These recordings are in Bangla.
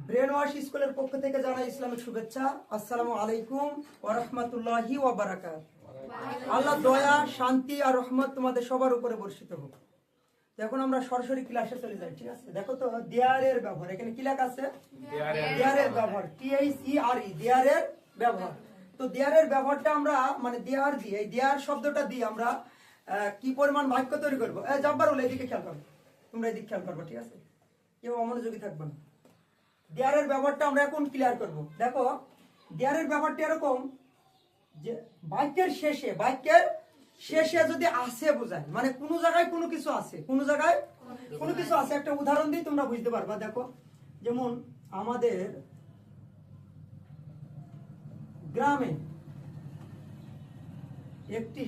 ব্রেন ওয়াশ স্কুলের পক্ষ থেকে জানাই ইসলামিক শুভেচ্ছা। আসসালামু আলাইকুম ওয়া রাহমাতুল্লাহি ওয়া বারাকাতুহু। আল্লাহ দয়া, শান্তি আর রহমত তোমাদের সবার উপরে বর্ষিত হোক। তো এখন আমরা সরাসরি ক্লাসে চলে যাই, ঠিক আছে? দেখো তো দেয়ারের ব্যবহার, এখানে কি লেখা আছে? দেয়ারের ব্যবহার, THERE, দেয়ারের ব্যবহার। তো দেয়ারের ব্যবহারটা আমরা মানে দেয়ার দিয়ে, এই দেয়ার শব্দটা দিয়ে আমরা কি পরিমাণ বাক্য তৈরি করবো। জব্বারুল, এদিকে খেয়াল করো, তোমরা এদিকে খেয়াল করবো, ঠিক আছে? কেউ অমনোযোগী থাকবে না। দেয়ারের ব্যবহারটা আমরা এখন ক্লিয়ার করব। দেখো দেয়ারের ব্যবহারটা এরকম যে বাক্যের শেষে যদি আছে বোঝায়, মানে কোনো জায়গায় কোনো কিছু আছে, কোনো জায়গায় কোনো কিছু আছে। একটা উদাহরণ দিই, তোমরা বুঝতে পারবা। দেখো যেমন আমাদের গ্রামে একটি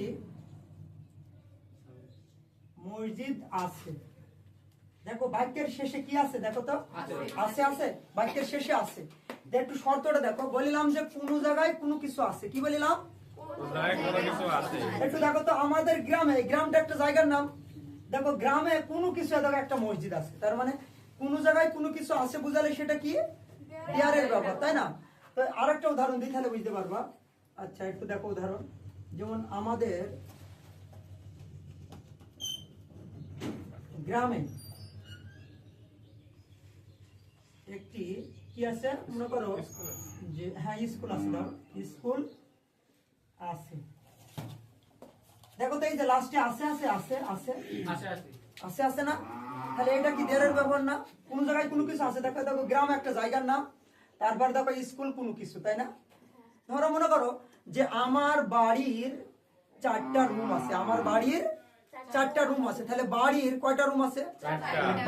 মসজিদ আছে। দেখো বাক্যের শেষে কি আছে? দেখো তো আছে, আছে, বাক্যের শেষে আছে। একটু শর্তটা দেখো, বলিলাম যে কোনো জায়গায় কোনো কিছু আছে। কি বলিলাম? একটু দেখো তো আমাদের গ্রামে, গ্রামটা একটা জায়গার নাম। দেখো গ্রামে কোনো কিছু, দেখো একটা মসজিদ আছে, তার মানে কোনো জায়গায় কোনো কিছু আছে বুঝালে সেটা কি? দেয়ারের ব্যাপার, তাই না? তো আরেকটা উদাহরণ দিই, তাহলে বুঝতে পারবা। আচ্ছা একটু দেখো উদাহরণ, যেমন আমাদের গ্রামে একটি কি আছে মনে করো যে, হ্যাঁ স্কুল আছে, স্কুল আছে। দেখো তো এই যে লাস্টে আছে আছে আছে আছে আছে আছে না? তাহলে এটা কি দেয়ারের ব্যবহার না? কোন জায়গায় কোনো কিছু আছে। দেখো দেখো গ্রাম একটা জায়গার নাম, তারপর দেখো স্কুল কোনো কিছু, তাই না? ধরো মনে করো যে আমার বাড়ির 4টা রুম আছে, আমার বাড়ির 4টা রুম আছে। তাহলে বাড়ির কয়টা রুম আছে?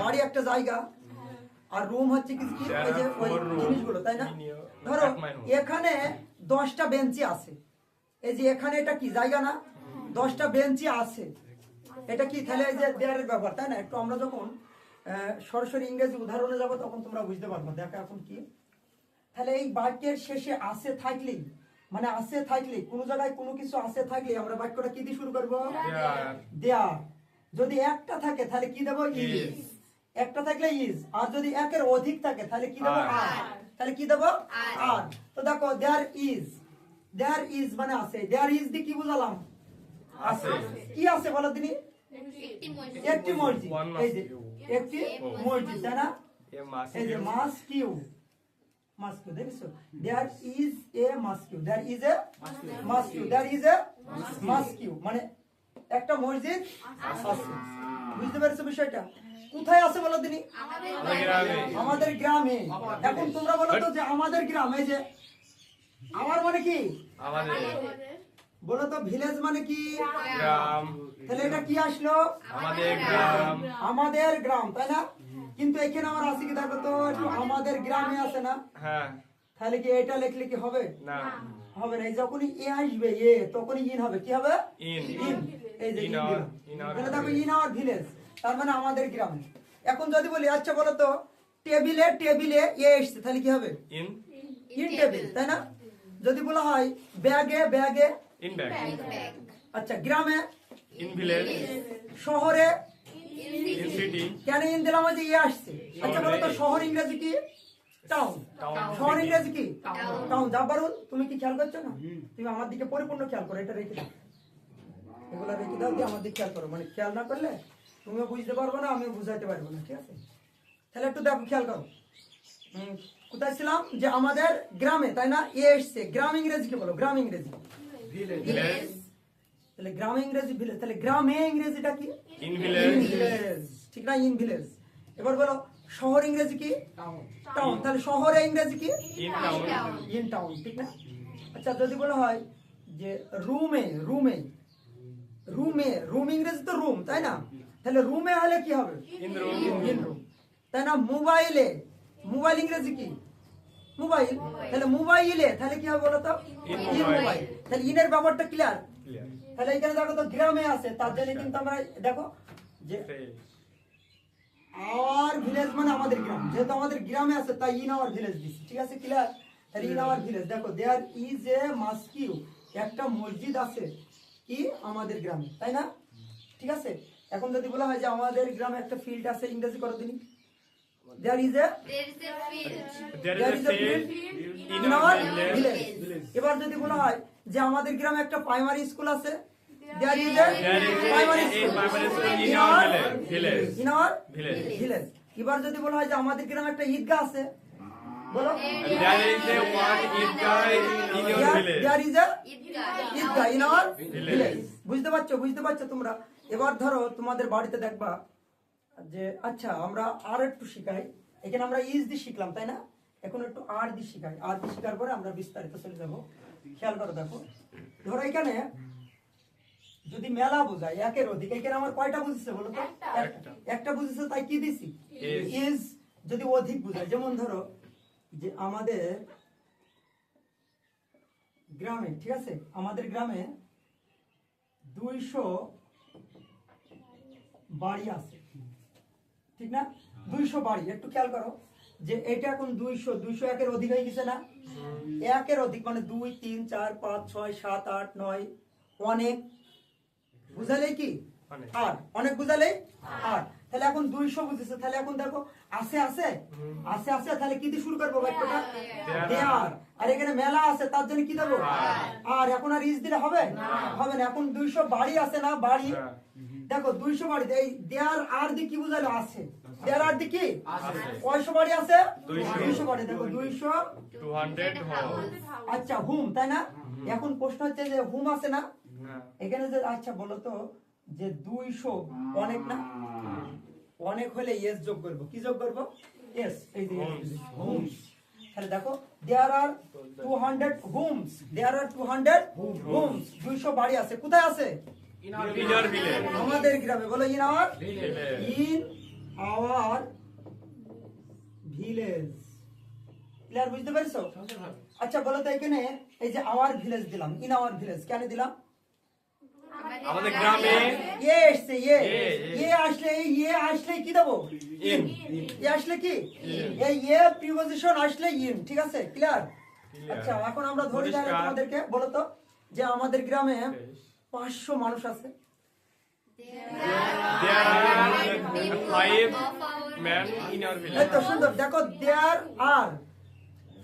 বাড়ি একটা জায়গা, আর রুম হচ্ছে কি এই যে ওই জিনিসগুলো, তাই না? ধরো এখানে 10টা বেঞ্চি আছে, এই যে এখানে এটা কি জায়গা না? 10টা বেঞ্চি আছে, এটা কি? তাহলে এই যে দেয়ারের ব্যবহার, তাই না? একটু আমরা যখন সরাসরি ইংরেজি উদাহরণে যাব তখন তোমরা বুঝতে পারবে। দেখো এখন কি, তাহলে এই বাক্যের শেষে আছে থাকলেই, মানে আছে থাকলে, কোনো জায়গায় কোনো কিছু আছে থাকলে আমরা বাক্যটা কি দিয়ে শুরু করবো? দেয়ার। যদি একটা থাকে তাহলে কি দেবো? ইজ। একটা থাকলে ইজ, আর যদি একের অধিক থাকে তাহলে কি দেবো? আর। তাহলে কি দেবো? আর। তো দেখো দেয়ার ইজ মানে আছে। দেয়ার ইজ দিয়ে কি বুঝালাম? আছে। কি আছে বলো দিনি? একটি মসজিদ। এই যে একটি মসজিদ, তাই না? এই যে মাস্কিউ, দেখছো? There is a mosque, there is a mosque, there is a mosque, মানে একটা মসজিদ আছে। বুঝতে পেরেছো বিষয়টা? কোথায় আছে বলো দিনি? আমাদের গ্রামে। এখন তোমরা বলো তো যে আমাদের গ্রামে, যে আমার মানে কি? বলো তো ভিলেজ মানে কি? গ্রাম। তাহলে এটা কি আসলো? আমাদের গ্রাম, তাই না? কিন্তু এখানে আমার আছে কি? দেখো তো একটু আমাদের গ্রামে আছে না? তাহলে কি এটা লিখলে কি হবে? না, হবে না। যখনই এ আসবে, এ তখনই ইন হবে। কি হবে? ইন। এই যে তাহলে দেখো ইন আওয়ার ভিলেজ, তার মানে আমাদের গ্রামে। এখন যদি বলি আচ্ছা বলো তো টেবিলে এ এসছে, তাহলে কি হবে? ইন টেবিল, তাই না? যদি বলা হয় ব্যাগে ইন ব্যাগ। আচ্ছা গ্রামে ইন ভিলেজ, শহরে ইন সিটি। কেন ইন দিলাম? যে এ আসছে। আচ্ছা বলো তো শহর ইংরেজি কি? টাউন। শহর ইংরেজি কি? টাউন। জাব্বারুল, তুমি কি খেয়াল করছো না? তুমি আমার দিকে পরিপূর্ণ খেয়াল করো, এটা রেখে দাও, এগুলা রেখে দাও, দিয়ে আমার দিকে খেয়াল করো। মানে খেয়াল না করলে তুমিও বুঝতে পারবো না, আমিও বুঝাইতে পারবো না, ঠিক আছে? তাহলে একটু দেখো, খেয়াল করো। কোথায় ছিলাম? যে আমাদের গ্রামে, তাই না? এ এসছে। গ্রাম ইংরেজি কি বলো? গ্রাম ইংরেজি ভিলেজ। তাহলে গ্রাম ইংরেজি ভিলেজ, তাহলে গ্রামে ইংরেজিটা কি? ইন ভিলেজ, ঠিক না? In village. এবার বলো শহর ইংরেজি কি? টাউন। তাহলে শহরে ইংরেজি কি? ইন টাউন, ঠিক না? আচ্ছা যদি বলা হয় যে রুম ইংরেজি তো রুম, তাই না? তাহলে রুমে হলে কি হবে? ইন রুম, তাই না? মোবাইল ইংরেজি কি? মোবাইল। তাহলে মোবাইলে তাহলে কি হবে বলো তো? In mobile. তাহলে ইনের ব্যাপারটা ক্লিয়ার। তাহলে এখানে দেখো তো গ্রামে আছে, তার জন্য কিন্তু আমরা দেখো যে আওয়ার ভিলেজ মানে আমাদের গ্রাম, যেহেতু আমাদের গ্রামে আছে তাই ইন আওয়ার ভিলেজ দিচ্ছি, ঠিক আছে? ক্লিয়ার? তাহলে ইন আওয়ার ভিলেজ। দেখো দেয়ার ইজ এ মাস্কিউ, একটা মসজিদ আছে কি? আমাদের গ্রামে, তাই না? ঠিক আছে। এখন যদি বলা হয় যে আমাদের গ্রামে একটা ফিল্ড আছে, ইংরেজি করো দিনি। There is a there is a field in our village. এবার যদি বলা হয় যে আমাদের গ্রামে একটা প্রাইমারি স্কুল আছে, there is a primary school in our village. এবার যদি বলা হয় যে আমাদের গ্রামে একটা ঈদগাহ আছে, বলো there is a one idgah in your village. there is a Eidgah in our village. বুঝতে পারছো তোমরা? এবার ধরো তোমাদের বাড়িতে দেখবা যে আচ্ছা আমরা আর একটু শিখাই, এখানে আমরা ইজ দিয়ে শিখলাম তাই না, এখন একটু আর দিয়ে শিখাই, আর দিয়ে শিখার পরে আমরা বিস্তারিত চলে যাবো। খেয়াল করো, দেখো ধরো এখানে যদি মেলা বোঝায় একের অধিক, এখানে আমার কয়টা বুঝেছে বলো তো? একটা বুঝেছে, তাই কি দিছি ইজ। যদি অধিক বোঝায়, যেমন ধরো যে আমাদের গ্রামে, ঠিক আছে, আমাদের গ্রামে 200 বাড়ি আছে, ঠিক না? 200 বাড়ি, একটু খেয়াল করো যে এটা এখন 200 একের অধিক হয়ে গেছে না? একের অধিক মানে 2 3 4 5 6 7 8 9, অনেক বুঝালে কি আর, অনেক বুঝালে আর। তাহলে এখন 200 বুঝেছে, তাহলে এখন দেখো আছে, তাহলে কি দিয়ে শুরু করবো বাক্যটা? দেয়ার। আর এখানে মেলা আছে, তার জন্য কি দেবো? আর। এখন আর ইজ দিলে হবে না। এখন 200 বাড়ি আছে না, বাড়ি, দেখো 200 বাড়ি, এই দেয়ার আর দিয়ে কি বুঝালো? আছে। দেয়ার আর দিয়ে কি? কয়শো বাড়ি আছে? 200 বাড়ি। দেখো 200 200 homes. আচ্ছা হুম, তাই না? এখন প্রশ্ন হচ্ছে যে হুম আছে না এখানে, যে আচ্ছা বলো তো যে 200 অনেক না? অনেক হলে ইয়েস যোগ করব, কি যোগ করব? ইয়েস, এই যে হোমস। তাহলে দেখো দেয়ার আর 200 হোমস, দেয়ার আর 200 হোমস। 200 বাড়ি আছে, কোথায় আছে? In our village. আমাদের গ্রামে। বলো ইন আওয়ার ভিলেজ। ক্লিয়ার, বুঝতে পেরেছো? আচ্ছা বলো তো এখানে এই যে আওয়ার ভিলেজ দিলাম, ইন আওয়ার ভিলেজ কেন দিলাম? আমাদের গ্রামে আসলে কি দেবো? ইন। আসলে কি? এই প্রিপজিশন আসলে ইন, ঠিক আছে? ক্লিয়ার? আচ্ছা এখন আমরা ধরে যাই তোমাদেরকে, বলো তো যে আমাদের গ্রামে 500 মানুষ আছে। there are 5 men in our village. এই তো সুন্দর, দেখো দেয়ার আর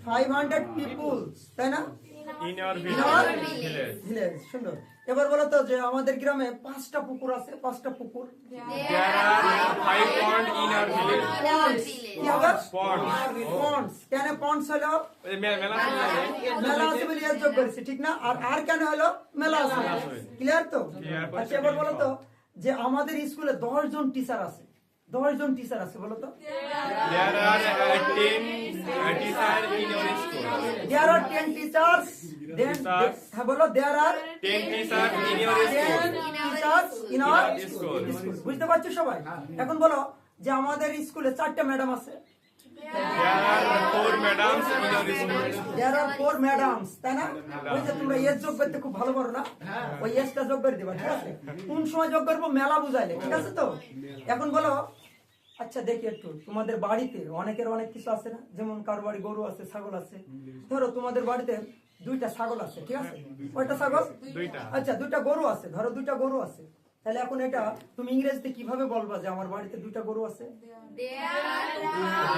500 পিপল, তাই না? In our village. ভিলেজ। সুন্দর। এবার বলো তো যে আমাদের গ্রামে 5টা পুকুর আছে, 5টা পুকুর। There are 5 ponds in our village. Ponds, কি হবে? Ponds. কেন পন্ডস হলো? মেলা আছে বলে এর যোগ করেছি, ঠিক না? আর কেন হলো? মেলা আছে। ক্লিয়ার তো? আচ্ছা এবার বলো তো যে আমাদের স্কুলে 10 জন টিচার আছে, 10 জন টিচার আছে, বলো তো? There are 10 teachers in your school. There are 10 teachers. হ্যাঁ বলো, there are 10 teachers in your school. teachers in our school. বুঝতে পারছো সবাই? এখন বলো যে আমাদের স্কুলে 4টা ম্যাডাম আছে। There are 4 madams in your school. There are 4 madams, তাই না? ওই যে তোমরা এস যোগ করতে খুব ভালো পারো না, ওই এসটা যোগ করে দিবা, ঠিক আছে? কোন সময় যোগ করবো? মেলা বুঝাইলে, ঠিক আছে তো? এখন বলো আচ্ছা দেখি একটু তোমাদের বাড়িতে অনেকের অনেক কিছু আছে না, যেমন কারো বাড়ি গরু আছে, ছাগল আছে। ধরো তোমাদের বাড়িতে 2টা ছাগল আছে, ঠিক আছে? কয়টা ছাগল? 2টা। আচ্ছা 2টা গরু আছে, ধরো 2টা গরু আছে। তাহলে এখন এটা তুমি ইংরেজিতে কিভাবে বলবা যে আমার বাড়িতে 2টা গরু আছে?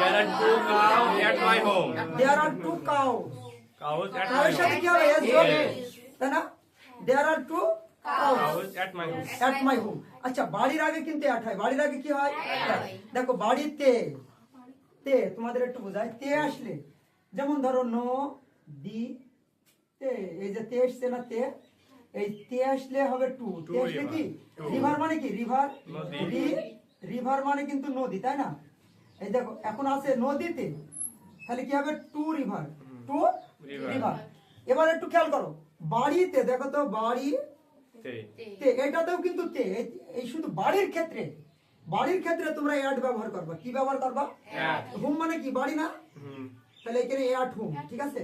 There are 2 cows at my home. There are 2 cows. Cows at my কারোর সাথে home. কি হবে? এস যোগ, তাই না? There are 2 cows Cows at my home. at my home. আচ্ছা বাড়ির আগে কিন্তু অ্যাট হয়, বাড়ির আগে কি হয়? দেখো বাড়িতে তে তোমাদের একটু বোঝায়, তে আসলে যেমন ধরো নো দি তে, এই যে তে আসছে না, তে এই তে আসলে হবে টু। তে আসলে কি? রিভার মানে কি? রিভার। রিভার মানে কিন্তু নদী, তাই না? এই দেখো এখন আছে নদীতে, তাহলে কি হবে? To river, to river. এবার একটু খেয়াল করো বাড়িতে, দেখো তো বাড়ি তে, এটাতেও কিন্তু তে, এই শুধু বাড়ির ক্ষেত্রে, বাড়ির ক্ষেত্রে তোমরা অ্যাড ব্যবহার করবা। কি ব্যবহার করবা? হোম মানে কি? বাড়ি না? তাহলে এখানে অ্যাট হোম, ঠিক আছে?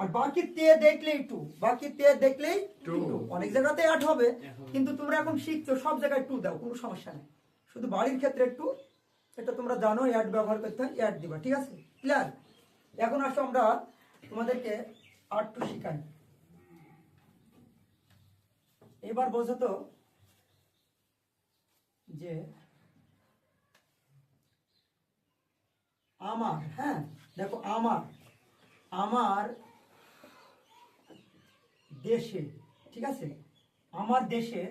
আর বাকি তে দেখলেই টু, বাকি তে দেখলেই টু। অনেক জায়গাতে অ্যাড হবে, কিন্তু তোমরা এখন শিখছো সব জায়গায় টু দাও, কোনো সমস্যা নেই। শুধু বাড়ির ক্ষেত্রে টু, এটা তোমরা জানো অ্যাড ব্যবহার করতে হয়, অ্যাড দিবা, ঠিক আছে? ক্লিয়ার? এখন আসো আমরা তোমাদেরকে আর টু শিখাই। এবার বোঝো তো যে আমার, হ্যাঁ দেখো আমার দেশে, ঠিক আছে, আমার দেশে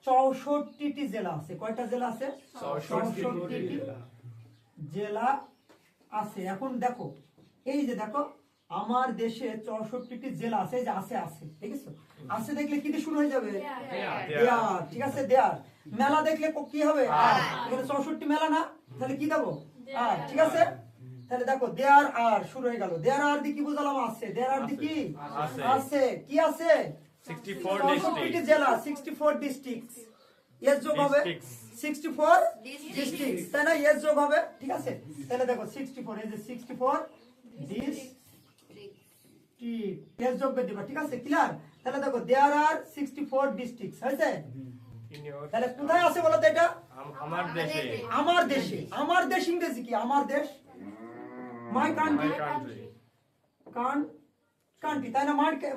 64টি জেলা আছে। কয়টা জেলা আছে? 64টি জেলা আছে। এখন দেখো, এই যে দেখো, আমার দেশে 64টি জেলা আছে। এই যে আছে, দেখেছো? আছে দেখলে কি দিয়ে শুরু হয়ে যাবে? দেয়ার, ঠিক আছে, দেয়ার। মেলা দেখলে কি হবে? এখানে 64 মেলা না, তাহলে কি দেবো? আর, ঠিক আছে। তাহলে দেখো, দেয়ার আর শুরু হয়ে গেল। দেয়ার আর দি কি বুঝালাম? আছে। দেয়ার আর দি কি? আছে। কি আছে? 64 64টি districts. জেলা, 64 ডিস্ট্রিক্টস। এস যোগ হবে Districts. 64 ডিস্ট্রিক্টস, তাই না? এস যোগ হবে, ঠিক আছে। তাহলে দেখো 64, এই যে 64 ডিস্ট্রিক্ট, এস যোগ করে দিবা, ঠিক আছে, ক্লিয়ার? তাহলে দেখো, দেয়ার আর 64 ডিস্ট্রিক্টস হয়েছে। In your তাহলে কোথায় আছে বলো তো এটা? আমার দেশে, আমার দেশে। আমার দেশ ইংরেজি কি? আমার দেশ, my country. my country. Country, তাই না?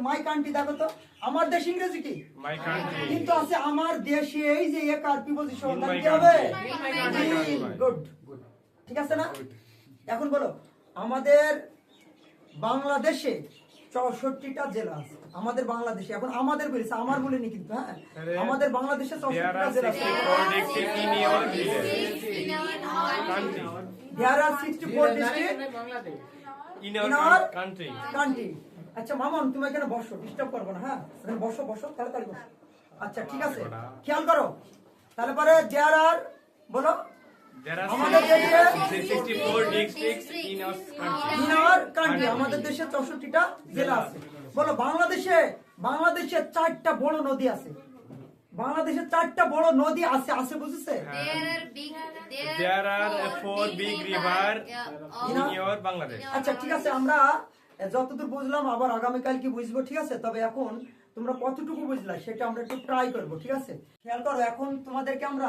My country. দেখো তো, আমার দেশ ইংরেজি কি? My country. কিন্তু আছে আমার দেশে, এই যে এক আর প্রিপজিশন, In তাহলে my কি হবে? country. গুড, ঠিক আছে না? এখন বলো, আমাদের বাংলাদেশে 64টা জেলা আছে। আমাদের বাংলাদেশে, এখন আমাদের বলেছে, আমার বলিনি কিন্তু, হ্যাঁ, আমাদের বাংলাদেশে There 64টা are জেলা আছে। 64 districts in your village. Country. There are 64 districts In your In our country. Country. আচ্ছা মামন, তুমি এখানে বসো, ডিস্টার্ব করবো না, হ্যাঁ, এখানে বসো, তাড়াতাড়ি বসো। আচ্ছা, ঠিক আছে, খেয়াল করো। তাহলে পরে দেয়ার আর বলো, There are আমাদের দেশে 64 districts in your country. In our country, আমাদের দেশে 64টা জেলা আছে। বলো, বাংলাদেশে 4টা বড় নদী আছে। বাংলাদেশে 4টা বড় নদী আছে, বুঝেছে? There are 4 big rivers in your Bangladesh. আচ্ছা, ঠিক আছে, আমরা যতদূর বুঝলাম আবার আগামীকাল কি বুঝবো, ঠিক আছে। তবে এখন তোমরা কতটুকু বুঝলা সেটা আমরা একটু ট্রাই করবো, ঠিক আছে। খেয়াল করো, এখন তোমাদেরকে আমরা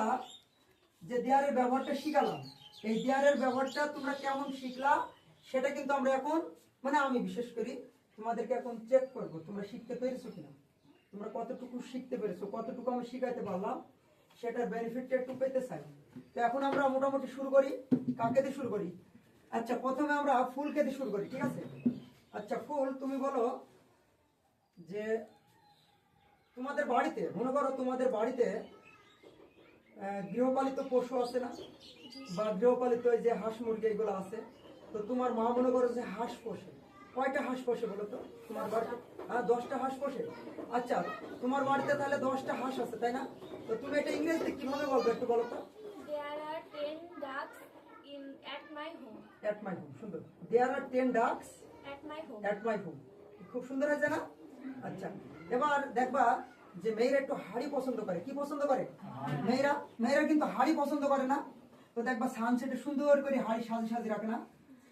যে দেয়ারের ব্যবহারটা শিখালাম, এই দেয়ারের ব্যবহারটা তোমরা কেমন শিখলা সেটা কিন্তু আমরা এখন, মানে আমি বিশেষ করি তোমাদেরকে এখন চেক করব তোমরা শিখতে পেরেছো কিনা, তোমরা কতটুকু শিখতে পেরেছো, কতটুকু আমি শিখাইতে পারলাম সেটার বেনিফিটটা একটু পেতে চাই। তো এখন আমরা মোটামুটি শুরু করি। কাকে দিয়ে শুরু করি? আচ্ছা, প্রথমে আমরা ফুলকে দিয়ে শুরু করি, ঠিক আছে। আচ্ছা ফুল, তুমি বলো যে তোমাদের বাড়িতে, মনে করো তোমাদের বাড়িতে গৃহপালিত পশু আছে না, বা গৃহপালিত এই যে হাঁস মুরগি এগুলো আছে, তো তোমার মা মনে করো যে হাঁস পোষে। কয়টা হাঁস পোষে বলো তো তোমার বাড়িতে? হ্যাঁ, 10টা হাঁস পোষে। আচ্ছা, তোমার বাড়িতে তাহলে 10টা হাঁস আছে, তাই না? তো তুমি এটা ইংরেজিতে কিভাবে বলবে একটু বলো তো? There are 10 ducks at my home. At my home. সুন্দর। দেয়ার are 10 ducks At my home. At my home. খুব সুন্দর হয়েছে না? আচ্ছা, এবার দেখবা যে মেয়েরা একটু হাড়ি পছন্দ করে। কি পছন্দ করে? মেয়েরা কিন্তু হাড়ি পছন্দ করে না। তো দেখবা সানসেটে সুন্দর করে হাড়ি সাজিয়ে রাখে না।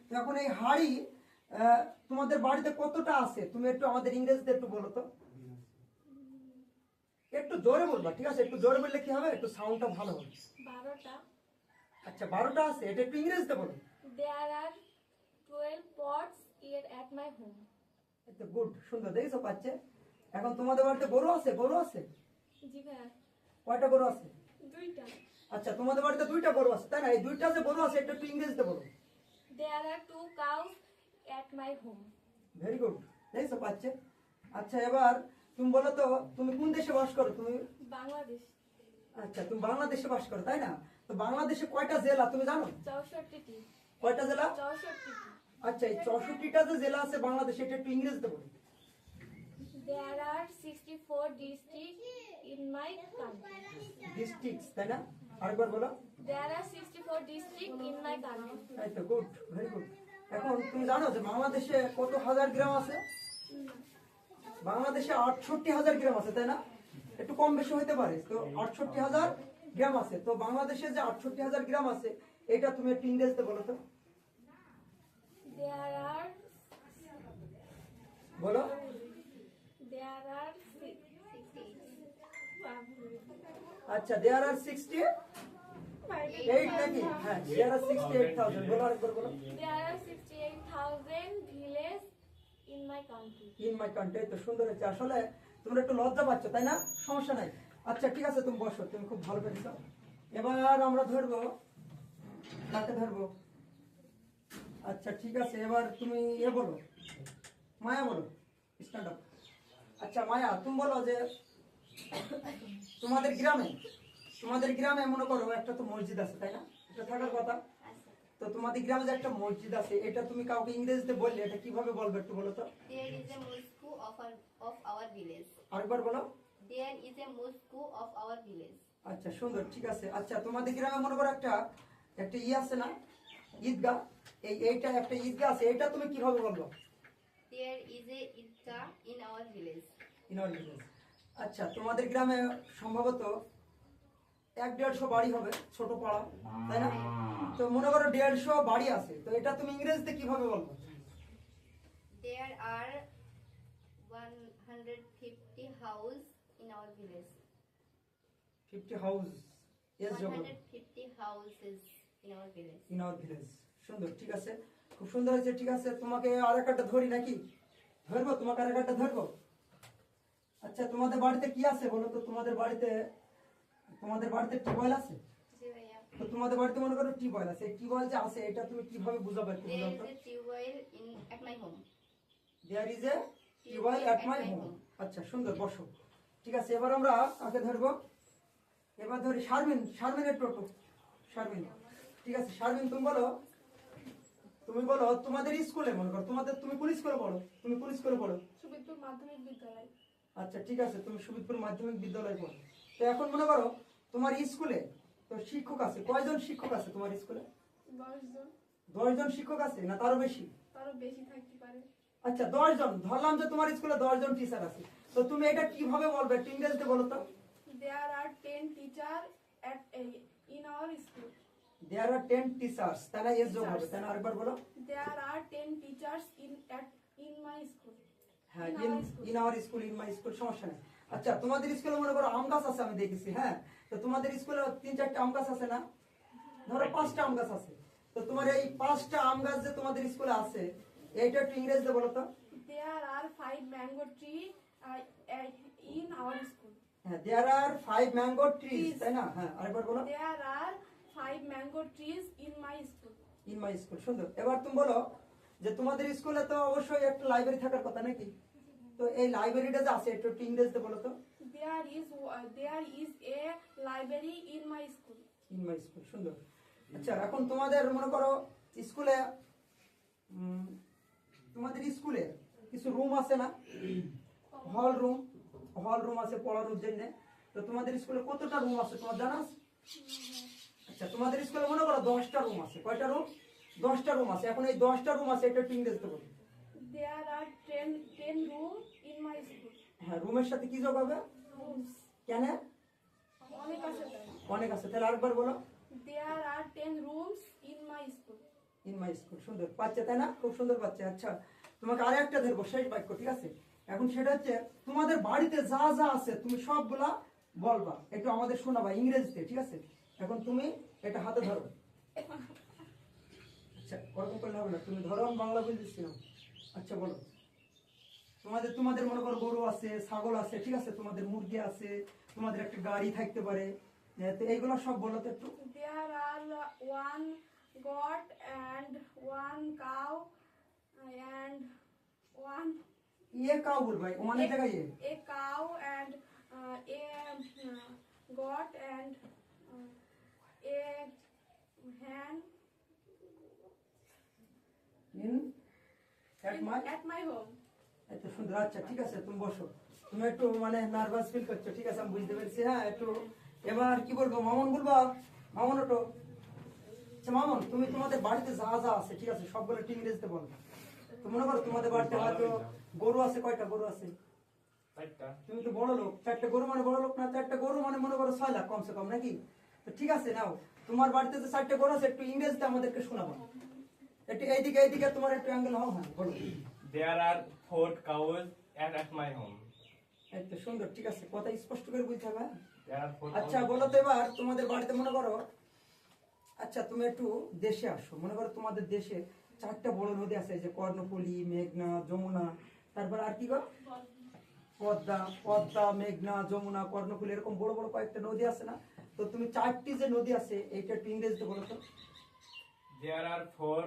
তো এখন এই হাড়ি তোমাদের বাড়িতে কতটা আছে তুমি একটু আমাদের ইংরেজিতে একটু বলো তো। একটু জোরে বলবা, ঠিক আছে? একটু জোরে বললে কি হবে, একটু সাউন্ডটা ভালো হবে। 12টা। আচ্ছা, 12টা আছে, এটা একটু ইংরেজিতে বলো। There are 12 pots here at my home. এটা গুড, সুন্দর, দেখেছো পাচ্ছে। এখন তোমাদের বাড়িতে গরু আছে? জি ভাইয়া। কয়টা গরু আছে? 2টা। আচ্ছা, তোমাদের বাড়িতে 2টা গরু আছে, তাই না? এই 2টা যে গরু আছে এটা একটু ইংরেজিতে বলো। There are 2 cows at my home. Very good, দেখছো পাচ্ছে। আচ্ছা, এবার তুমি বলো তো, তুমি কোন দেশে বাস করো? তুমি, বাংলাদেশ। আচ্ছা, তুমি বাংলাদেশে বাস করো, তাই না? তো বাংলাদেশে কয়টা জেলা তুমি জানো? 64টি। কয়টা জেলা? 64টি। আচ্ছা, এই 64টা যে জেলা আছে বাংলাদেশে এটা একটু ইংরেজিতে বলো। There are 64 districts in my country. Districts, তাই না? আরেকবার বলো। There are 64 districts in my country. এই তো গুড, ভেরি গুড। এখন তুমি জানো যে বাংলাদেশে কত হাজার গ্রাম আছে? বাংলাদেশে 68,000 গ্রাম আছে, তাই না? একটু কম বেশি হতে পারে। তো 68,000 গ্রাম আছে। তো বাংলাদেশে যে 68,000 গ্রাম আছে এটা তুমি একটু ইংরেজিতে বলো তো। There are বলো। 68. আচ্ছা, দেয়ার আর 68 নাকি? হ্যাঁ, দেয়ার আর 68,000। বলো, আরেকবার বলো। There are 68,000 villages in my country. In my country. তো সুন্দর হচ্ছে। আসলে তোমরা একটু লজ্জা পাচ্ছ, তাই না? সমস্যা নাই। আচ্ছা, ঠিক আছে, তুমি বসো, তুমি খুব ভালো পেরেছো। এবার আমরা ধরবো, কাকে ধরবো? আচ্ছা ঠিক আছে, এবার তুমি বলো, মায়া বলো, স্ট্যান্ড আপ। আচ্ছা মায়া, তুমি বলো যে তোমাদের গ্রামে মনে করো একটা তো মসজিদ আছে, তাই না? এটা থাকার কথা। তো তোমাদের গ্রামে যে একটা মসজিদ আছে, এটা তুমি কাউকে ইংরেজিতে বললে এটা কিভাবে বলবে একটু বলো তো। There is a mosque of our village. আরেকবার বলো। There is a mosque of our village. আচ্ছা সুন্দর, ঠিক আছে। আচ্ছা তোমাদের গ্রামে মনে করো একটা একটা আছে না, ঈদগাহ, এইটা একটা ঈদগাহ আছে, এটা তুমি কিভাবে বলবো? There is a idgah in our village. In all village. আচ্ছা তোমাদের গ্রামে সম্ভবত 1-150 বাড়ি হবে, ছোট পাড়া, তাই না? তো মনে করো 150 বাড়ি আছে, তো এটা তুমি ইংরেজিতে কিভাবে বলবো? There are 150 houses in our village. 50 house, yes জগৎ, 150 houses in our village. In our village. সুন্দর, ঠিক আছে, খুব সুন্দর হয়েছে। ঠিক আছে, তোমাকে আর একটা ধরি নাকি? ধরবো তোমাকে, আর একটা ধরবো। আচ্ছা তোমাদের বাড়িতে কি আছে বলো তো? তোমাদের বাড়িতে টিউবওয়েল আছে? জি ভাইয়া। তো তোমাদের বাড়িতে মনে করো টিউবওয়েল আছে, এই টিউবওয়েল যে আছে এটা তুমি কিভাবে বুঝাবে একটু There বুঝাও is তো। a tubewell at my home. There is a tubewell at my home. আচ্ছা সুন্দর, বসো। ঠিক আছে, এবার আমরা কাকে ধরবো? এবার ধরি শারমিনের টোটো, শারমিন। ঠিক আছে শারমিন, তুমি বলো তোমাদের স্কুলে মনে করো তুমি কোন স্কুলে পড়ো? সুবিদপুর মাধ্যমিক বিদ্যালয়। আচ্ছা ঠিক আছে, তুমি সুবিদপুর মাধ্যমিক বিদ্যালয়ে পড়ো। তো এখন মনে করো তোমার স্কুলে তো শিক্ষক আছে, কয়জন শিক্ষক আছে তোমার স্কুলে? 10 জন। 10 জন শিক্ষক আছে না তারও বেশি? তারও বেশি থাকতে পারে। আচ্ছা 10 জন ধরলাম যে তোমার স্কুলে 10 জন টিচার আছে, তো তুমি এটা কিভাবে বলবে একটু ইংরেজিতে বলো তো। There are 10 teachers in our school. There are 10 teachers, তাই না? এস যোগ হবে, তাই না? আরেকবার বলো। There are 10 teachers in my school. হ্যাঁ, In our school. In our school, in my school, সমস্যা নেই। আচ্ছা তোমাদের স্কুলে মনে করো আম গাছ আছে, আমি দেখেছি, হ্যাঁ। তো তোমাদের স্কুলে 3-4টা আম গাছ আছে না? ধরো 5টা আম গাছ আছে, তো তোমার এই 5টা আম গাছ যে তোমাদের স্কুলে আছে, এইটা একটু ইংরেজিতে বলো তো। There are 5 mango trees in our school. হ্যাঁ, দেয়ার আর 5 ম্যাঙ্গো ট্রিজ, তাই না? হ্যাঁ, আরেকবার বলো। There are 5 mango trees in my school. In my school, সুন্দর। এবার তুমি বলো যে তোমাদের স্কুলে তো অবশ্যই একটা লাইব্রেরি থাকার কথা নাকি? তো এই লাইব্রেরিটা যে আছে একটু ইংরেজিতে বলো তো। There is a library in my school. In my school, সুন্দর। আচ্ছা এখন তোমাদের মনে করো স্কুলে তোমাদের স্কুলে কিছু রুম আছে না? হল রুম আছে পড়ার জন্য। তো তোমাদের স্কুলে কতটা রুম আছে তোমার জানা আছে? আচ্ছা তোমাদের স্কুলে মনে করো 10টা রুম আছে। কয়টা রুম? 10টা রুম আছে। এখন এই 10টা রুম আছে এটা একটু ইংরেজিতে বলো। There are 10 rooms in my school. হ্যাঁ, রুমের সাথে কি যোগ হবে? Rooms. কেন? অনেক আছে তাই। অনেক আছে, তাহলে আরেকবার বলো। There are 10 rooms in my school. In my school, সুন্দর পাচ্ছে, তাই না? খুব সুন্দর পাচ্ছে। আচ্ছা তোমাকে আরে একটা ধরবো, শেষ বাক্য, ঠিক আছে? এখন সেটা হচ্ছে তোমাদের বাড়িতে যা যা আছে তুমি সবগুলা বলবা, একটু আমাদের শোনাবা ইংরেজিতে, ঠিক আছে? এখন তুমি এটা হাতে ধরো। আচ্ছা ওরকম করলে হবে না, তুমি ধরো, আমি বাংলা বলে দিচ্ছি না। আচ্ছা বলো, তোমাদের মনে করো গরু আছে, ছাগল আছে, ঠিক আছে? তোমাদের মুরগি আছে, তোমাদের একটা গাড়ি থাকতে পারে, তো এইগুলো সব বলো তো একটু। There are 1 goat and 1 cow and 1 cow বলবা, অনেক জায়গায় a cow and a goat and a hen at my home. এত সুন্দর। আচ্ছা ঠিক আছে, তুমি বসো। তুমি একটু মানে নার্ভাস ফিল করছো, ঠিক আছে? আমি বুঝতে পেরেছি, হ্যাঁ একটু। এবার কি বলবো, মামুন বলবা? মামুন ওটো। আচ্ছা মামুন, তুমি তোমাদের বাড়িতে যা যা আছে, ঠিক আছে, সবগুলো একটু ইংরেজিতে বলো। তো মনে করো তোমাদের বাড়িতে হয়তো গরু আছে, কয়টা গরু আছে? 4টা। তুমি তো বড় লোক, 4টা গরু মানে বড় লোক না? 4টা গরু মানে মনে করো 6 লাখ কমসে কম, নাকি? তো ঠিক আছে, নাও তোমার বাড়িতে যে 4টা গরু আছে একটু ইংরেজিতে আমাদেরকে শোনাবো। একটু এইদিকে তোমার একটু অ্যাঙ্গেল হও, হ্যাঁ বলো। There are 4 cows at my home. এই তো সুন্দর, ঠিক আছে, কথা স্পষ্ট করে বুঝতে হবে। There are 4 আচ্ছা cows. বলো তো এবার তোমাদের বাড়িতে মনে করো, আচ্ছা তুমি একটু দেশে আসো, মনে করো তোমাদের দেশে 4টা বড় নদী আছে, যে কর্ণফুলী, মেঘনা, যমুনা, তারপর আর কি গো? পদ্মা, মেঘনা, যমুনা, কর্ণফুলী, এরকম বড় বড় কয়েকটা নদী আছে না? তো তুমি 4টি যে নদী আছে এইটা একটু ইংরেজিতে বলো তো। There are 4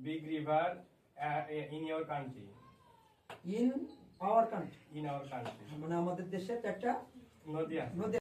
big river in your country. In our country, In our country. মানে আমাদের দেশে একটা নদী আছে। নদী